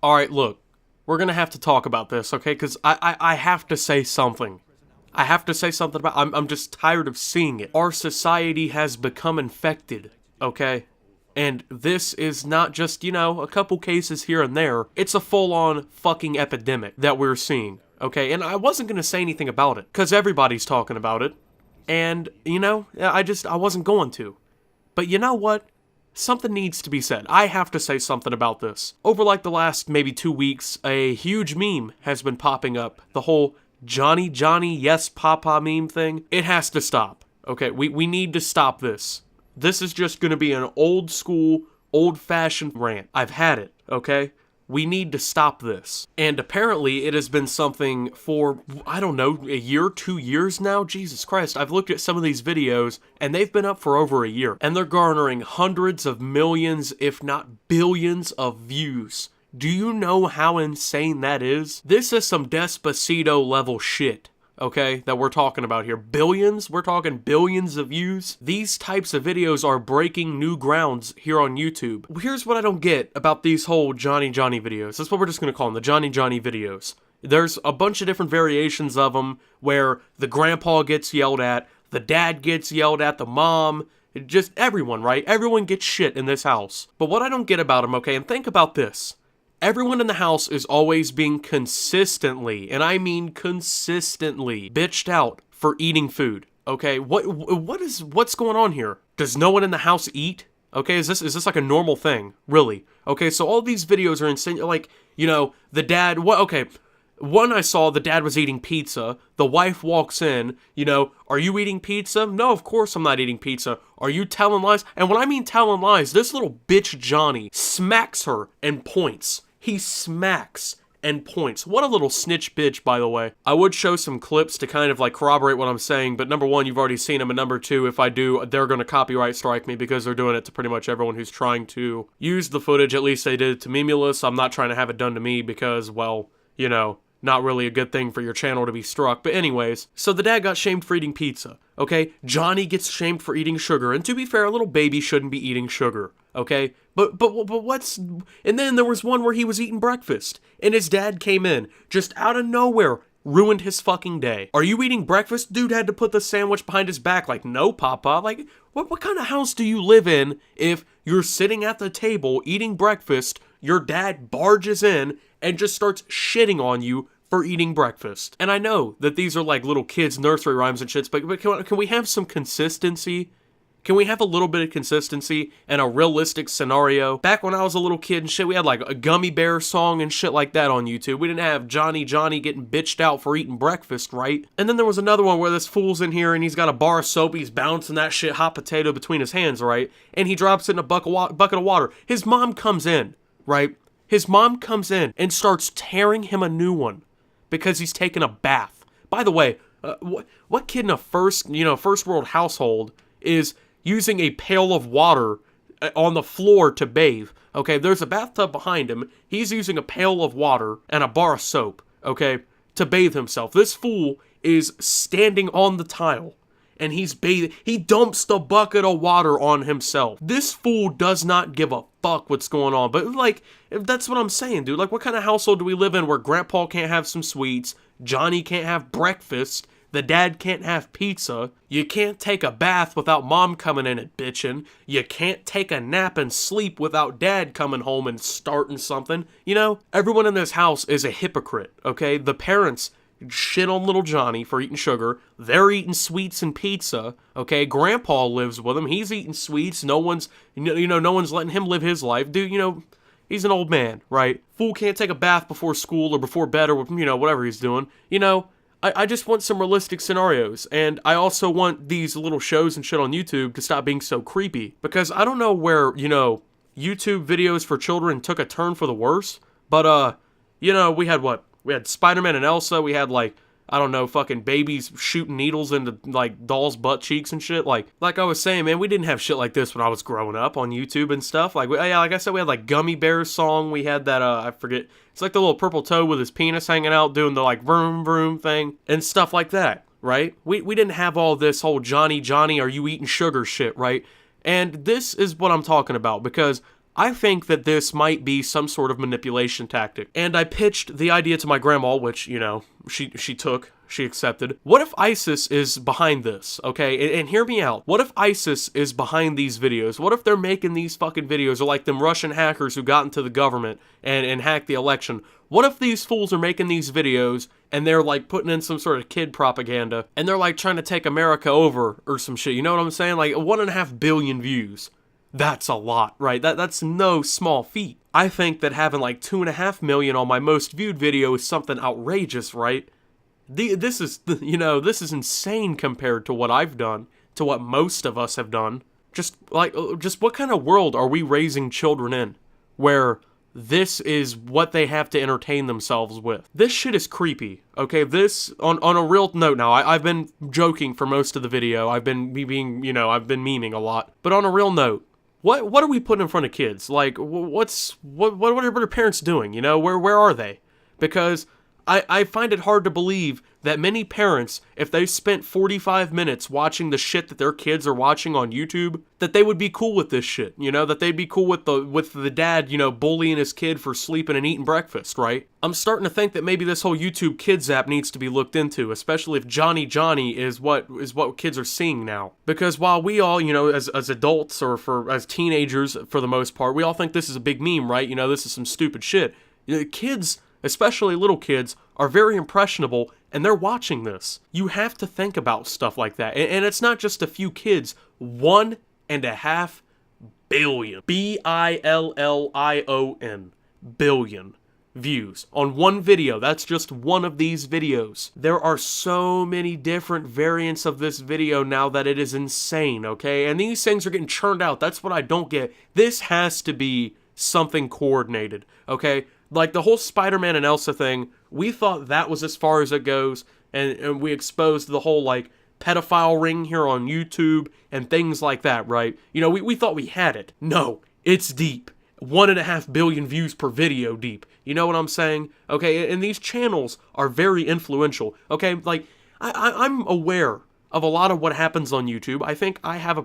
Alright, look, we're gonna have to talk about this, okay? Because I have to say something. I have to say something about I'm just tired of seeing it. Our society has become infected, okay? And this is not just, a couple cases here and there. It's a full-on fucking epidemic that we're seeing, okay? And I wasn't gonna say anything about it, because everybody's talking about it. And, I wasn't going to. But you know what? Something needs to be said. I have to say something about this. Over like the last maybe 2 weeks, a huge meme has been popping up. The whole Johny Johny Yes Papa meme thing. It has to stop. Okay, we need to stop this. This is just going to be an old school, old-fashioned rant. I've had it, okay? We need to stop this. And apparently it has been something for, I don't know, a year, 2 years now? Jesus Christ, I've looked at some of these videos, and they've been up for over a year. And they're garnering hundreds of millions, if not billions, of views. Do you know how insane that is? This is some Despacito level shit. Okay, that we're talking about here. Billions? We're talking billions of views? These types of videos are breaking new grounds here on YouTube. Here's what I don't get about these whole Johny Johny videos. That's what we're just gonna call them, the Johny Johny videos. There's a bunch of different variations of them where the grandpa gets yelled at, the dad gets yelled at, the mom, just everyone, right? Everyone gets shit in this house. But what I don't get about them, okay, and think about this. Everyone in the house is always being consistently, and I mean consistently, bitched out for eating food. Okay, what's going on here? Does no one in the house eat? Okay, is this like a normal thing? Really? Okay, so all these videos are insane. Like, the dad. Okay, one I saw, the dad was eating pizza. The wife walks in. Are you eating pizza? No, of course I'm not eating pizza. Are you telling lies? And when I mean telling lies, this little bitch Johnny smacks her and points. He smacks and points. What a little snitch bitch, by the way. I would show some clips to kind of like corroborate what I'm saying, but number one, you've already seen them, and number two, if I do, they're gonna copyright strike me because they're doing it to pretty much everyone who's trying to use the footage. At least they did it to Memulus. I'm not trying to have it done to me because, well, not really a good thing for your channel to be struck. But anyways, so the dad got shamed for eating pizza, okay? Johnny gets shamed for eating sugar, and to be fair, a little baby shouldn't be eating sugar, okay? But what's... And then there was one where he was eating breakfast, and his dad came in, just out of nowhere, ruined his fucking day. Are you eating breakfast? Dude had to put the sandwich behind his back, like, no, Papa. Like, what kind of house do you live in if you're sitting at the table eating breakfast, your dad barges in and just starts shitting on you for eating breakfast? And I know that these are like little kids' nursery rhymes and shits, but can we have some consistency? Can we have a little bit of consistency and a realistic scenario? Back when I was a little kid and shit, we had like a gummy bear song and shit like that on YouTube. We didn't have Johny Johny getting bitched out for eating breakfast, right? And then there was another one where this fool's in here and he's got a bar of soap, he's bouncing that shit hot potato between his hands, right? And he drops it in a bucket of water. His mom comes in, right? His mom comes in and starts tearing him a new one because he's taking a bath. By the way, what kid in a first world household is using a pail of water on the floor to bathe? Okay, there's a bathtub behind him. He's using a pail of water and a bar of soap, okay, to bathe himself. This fool is standing on the tile and he's bathing. He dumps the bucket of water on himself. This fool does not give a fuck what's going on. But like, that's what I'm saying, dude. Like, what kind of household do we live in where grandpa can't have some sweets, Johnny can't have breakfast, the dad can't have pizza, you can't take a bath without mom coming in and bitching, you can't take a nap and sleep without dad coming home and starting something? Everyone in this house is a hypocrite, okay? The parents shit on little Johnny for eating sugar. They're eating sweets and pizza, okay? Grandpa lives with him. He's eating sweets. No one's letting him live his life. Dude, he's an old man, right? Fool can't take a bath before school or before bed or, whatever he's doing. I just want some realistic scenarios, and I also want these little shows and shit on YouTube to stop being so creepy, because I don't know where, YouTube videos for children took a turn for the worse, but, we had what? We had Spider-Man and Elsa, we had, like, I don't know, fucking babies shooting needles into, like, dolls' butt cheeks and shit. Like I was saying, man, we didn't have shit like this when I was growing up on YouTube and stuff. Like, yeah, like I said, we had, like, Gummy Bears song. We had that, I forget. It's like the little purple toad with his penis hanging out doing the, like, vroom, vroom thing and stuff like that, right? We didn't have all this whole Johny Johny, are you eating sugar shit, right? And this is what I'm talking about, because I think that this might be some sort of manipulation tactic. And I pitched the idea to my grandma, which, you know, she accepted. What if ISIS is behind this, okay? And hear me out. What if ISIS is behind these videos? What if they're making these fucking videos, or like them Russian hackers who got into the government and hacked the election? What if these fools are making these videos and they're like putting in some sort of kid propaganda and they're like trying to take America over or some shit? You know what I'm saying? Like 1.5 billion views. That's a lot, right? That's no small feat. I think that having like 2.5 million on my most viewed video is something outrageous, right? This is insane compared to what I've done, to what most of us have done. Just what kind of world are we raising children in, where this is what they have to entertain themselves with? This shit is creepy, okay? This, on a real note now, I've been joking for most of the video. I've been memeing a lot. But on a real note, what are we putting in front of kids? Like, what are parents doing? You know, where are they? Because I find it hard to believe that many parents, if they spent 45 minutes watching the shit that their kids are watching on YouTube, that they would be cool with this shit, you know? That they'd be cool with the dad, you know, bullying his kid for sleeping and eating breakfast, right? I'm starting to think that maybe this whole YouTube Kids app needs to be looked into, especially if Johny Johny is what kids are seeing now. Because while we all, you know, as adults or as teenagers for the most part, we all think this is a big meme, right? You know, this is some stupid shit. You know, kids, especially little kids, are very impressionable, and they're watching this. You have to think about stuff like that. And it's not just a few kids. 1.5 billion. BILLION. Billion views on one video. That's just one of these videos. There are so many different variants of this video now that it is insane, okay? And these things are getting churned out. That's what I don't get. This has to be something coordinated, okay? Like the whole Spider-Man and Elsa thing, we thought that was as far as it goes, and we exposed the whole, like, pedophile ring here on YouTube and things like that, right? You know, we thought we had it. No, it's deep. 1.5 billion views per video deep. You know what I'm saying? Okay, and these channels are very influential, okay? Like, I'm aware of a lot of what happens on YouTube. I think I have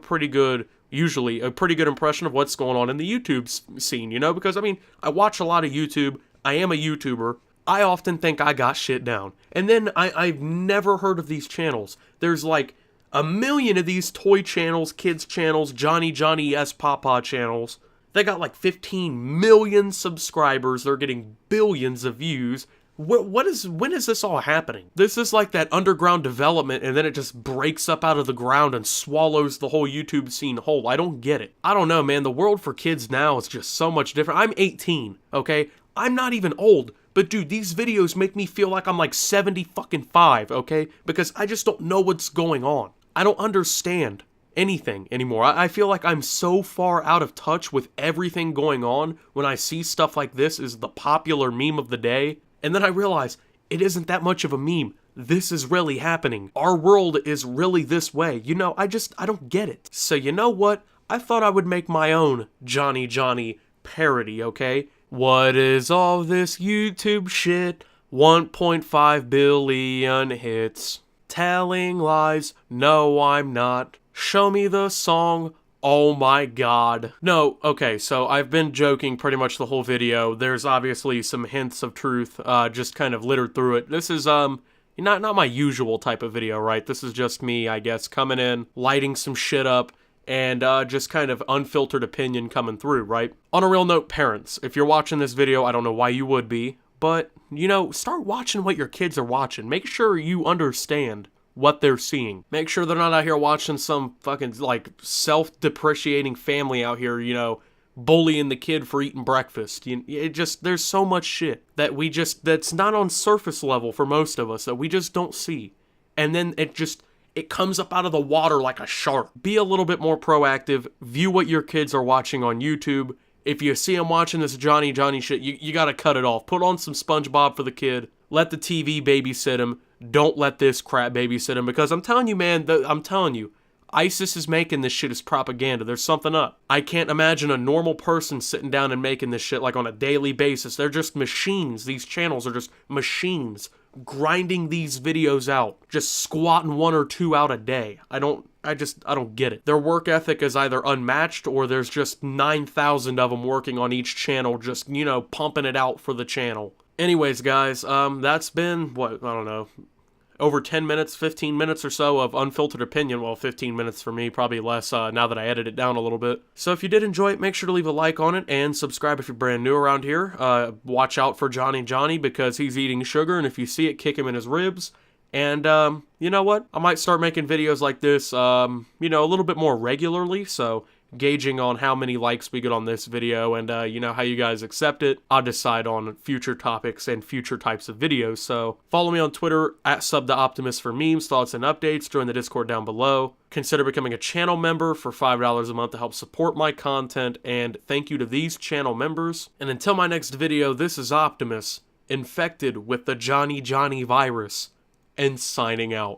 usually a pretty good impression of what's going on in the YouTube scene, you know? Because, I mean, I watch a lot of YouTube. I am a YouTuber. I often think I got shit down. And then I've never heard of these channels. There's like 1 million of these toy channels, kids channels, Johny Johny Yes Papa channels. They got like 15 million subscribers. They're getting billions of views. When is this all happening? This is like that underground development, and then it just breaks up out of the ground and swallows the whole YouTube scene whole. I don't get it. I don't know, man. The world for kids now is just so much different. I'm 18, okay? I'm not even old, but dude, these videos make me feel like I'm like 75, okay? Because I just don't know what's going on. I don't understand anything anymore. I feel like I'm so far out of touch with everything going on when I see stuff like this is the popular meme of the day. And then I realize it isn't that much of a meme. This is really happening. Our world is really this way. You know, I don't get it. So you know what? I thought I would make my own Johny Johny parody, okay? What is all this YouTube shit? 1.5 billion hits. Telling lies. No, I'm not. Show me the song. Oh my god. No, okay, so I've been joking pretty much the whole video. There's obviously some hints of truth, just kind of littered through it. This is, not my usual type of video, right? This is just me, I guess, coming in, lighting some shit up, and, just kind of unfiltered opinion coming through, right? On a real note, parents, if you're watching this video, I don't know why you would be, but, you know, start watching what your kids are watching. Make sure you understand what they're seeing. Make sure they're not out here watching some fucking, like, self-depreciating family out here, you know, bullying the kid for eating breakfast. There's so much shit that that's not on surface level for most of us, that we just don't see. And then it comes up out of the water like a shark. Be a little bit more proactive. View what your kids are watching on YouTube. If you see them watching this Johny Johny shit, you gotta cut it off. Put on some SpongeBob for the kid. Let the TV babysit him. Don't let this crap babysit him, because I'm telling you, man, ISIS is making this shit as propaganda. There's something up. I can't imagine a normal person sitting down and making this shit like on a daily basis. They're just machines. These channels are just machines grinding these videos out, just squatting 1 or 2 out a day. I don't get it. Their work ethic is either unmatched or there's just 9,000 of them working on each channel, just, you know, pumping it out for the channel. Anyways, guys, that's been, what, I don't know, over 10 minutes, 15 minutes or so of unfiltered opinion. Well, 15 minutes for me, probably less now that I edit it down a little bit. So if you did enjoy it, make sure to leave a like on it and subscribe if you're brand new around here. Watch out for Johny Johny because he's eating sugar, and if you see it, kick him in his ribs. And, you know what? I might start making videos like this, you know, a little bit more regularly, so gauging on how many likes we get on this video and, you know, how you guys accept it, I'll decide on future topics and future types of videos. So follow me on Twitter at @SubTheOptimus for memes, thoughts, and updates. Join the Discord down below. Consider becoming a channel member for $5 a month to help support my content, and thank you to these channel members. And until my next video, this is Optimus, infected with the Johny Johny virus, and signing out.